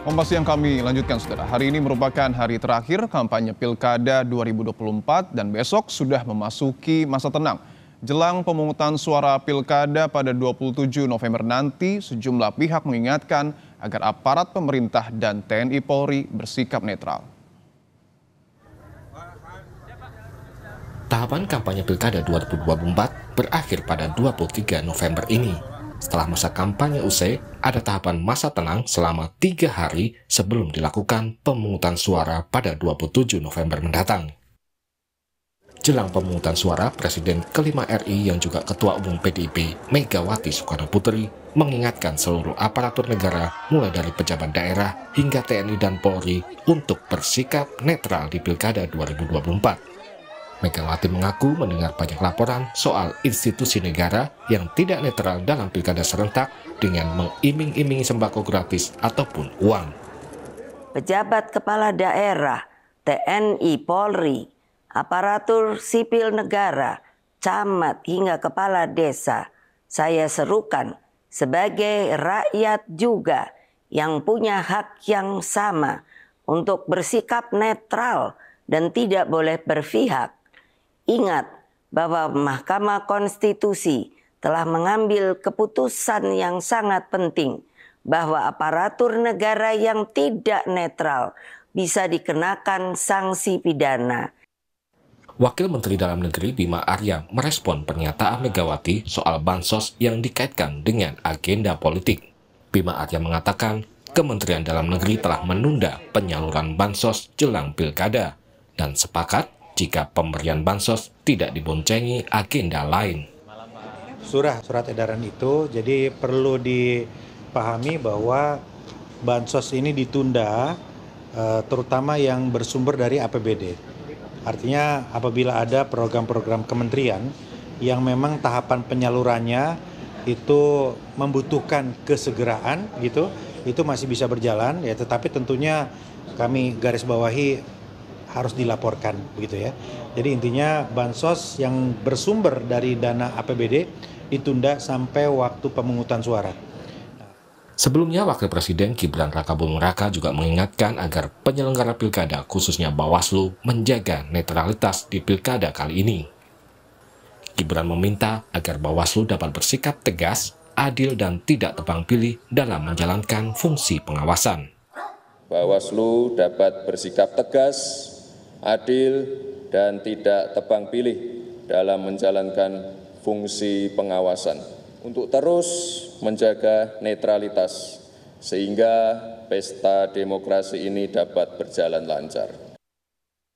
Kompas yang kami lanjutkan, saudara. Hari ini merupakan hari terakhir kampanye Pilkada 2024 dan besok sudah memasuki masa tenang. Jelang pemungutan suara Pilkada pada 27 November nanti, sejumlah pihak mengingatkan agar aparat pemerintah dan TNI Polri bersikap netral. Tahapan kampanye Pilkada 2024 berakhir pada 23 November ini. Setelah masa kampanye usai, ada tahapan masa tenang selama 3 hari sebelum dilakukan pemungutan suara pada 27 November mendatang. Jelang pemungutan suara, Presiden kelima RI yang juga Ketua Umum PDIP, Megawati Soekarnoputri, mengingatkan seluruh aparatur negara, mulai dari pejabat daerah hingga TNI dan Polri, untuk bersikap netral di Pilkada 2024. Megawati mengaku mendengar banyak laporan soal institusi negara yang tidak netral dalam pilkada serentak dengan mengiming-imingi sembako gratis ataupun uang. Pejabat kepala daerah, TNI, Polri, aparatur sipil negara, camat hingga kepala desa, saya serukan sebagai rakyat juga yang punya hak yang sama untuk bersikap netral dan tidak boleh berpihak. Ingat bahwa Mahkamah Konstitusi telah mengambil keputusan yang sangat penting bahwa aparatur negara yang tidak netral bisa dikenakan sanksi pidana. Wakil Menteri Dalam Negeri Bima Arya merespon pernyataan Megawati soal bansos yang dikaitkan dengan agenda politik. Bima Arya mengatakan Kementerian Dalam Negeri telah menunda penyaluran bansos jelang pilkada dan sepakat jika pemberian bansos tidak diboncengi agenda lain. Surat edaran itu, jadi perlu dipahami bahwa bansos ini ditunda, terutama yang bersumber dari APBD. Artinya apabila ada program-program kementerian yang memang tahapan penyalurannya itu membutuhkan kesegeraan gitu, itu masih bisa berjalan ya, tetapi tentunya kami garis bawahi harus dilaporkan begitu ya. Jadi intinya bansos yang bersumber dari dana APBD ditunda sampai waktu pemungutan suara. Sebelumnya, Wakil Presiden Gibran Rakabuming Raka juga mengingatkan agar penyelenggara pilkada, khususnya Bawaslu, menjaga netralitas di pilkada kali ini. Gibran meminta agar Bawaslu dapat bersikap tegas, adil, dan tidak tebang pilih dalam menjalankan fungsi pengawasan. Bawaslu dapat bersikap tegas, adil, dan tidak tebang pilih dalam menjalankan fungsi pengawasan untuk terus menjaga netralitas sehingga pesta demokrasi ini dapat berjalan lancar.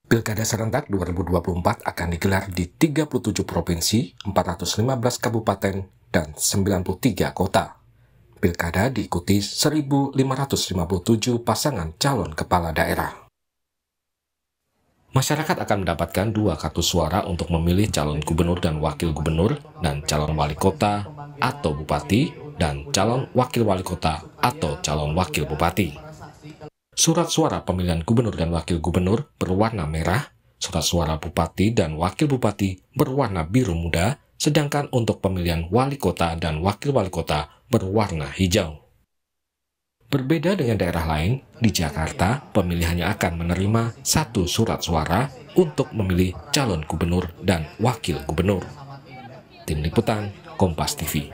Pilkada serentak 2024 akan digelar di 37 provinsi, 415 kabupaten, dan 93 kota. Pilkada diikuti 1.557 pasangan calon kepala daerah. Masyarakat akan mendapatkan 2 kartu suara untuk memilih calon gubernur dan wakil gubernur, dan calon wali kota atau bupati, dan calon wakil wali kota atau calon wakil bupati. Surat suara pemilihan gubernur dan wakil gubernur berwarna merah, surat suara bupati dan wakil bupati berwarna biru muda, sedangkan untuk pemilihan wali kota dan wakil wali kota berwarna hijau. Berbeda dengan daerah lain, di Jakarta pemilih hanya akan menerima 1 surat suara untuk memilih calon gubernur dan wakil gubernur. Tim Liputan, Kompas TV.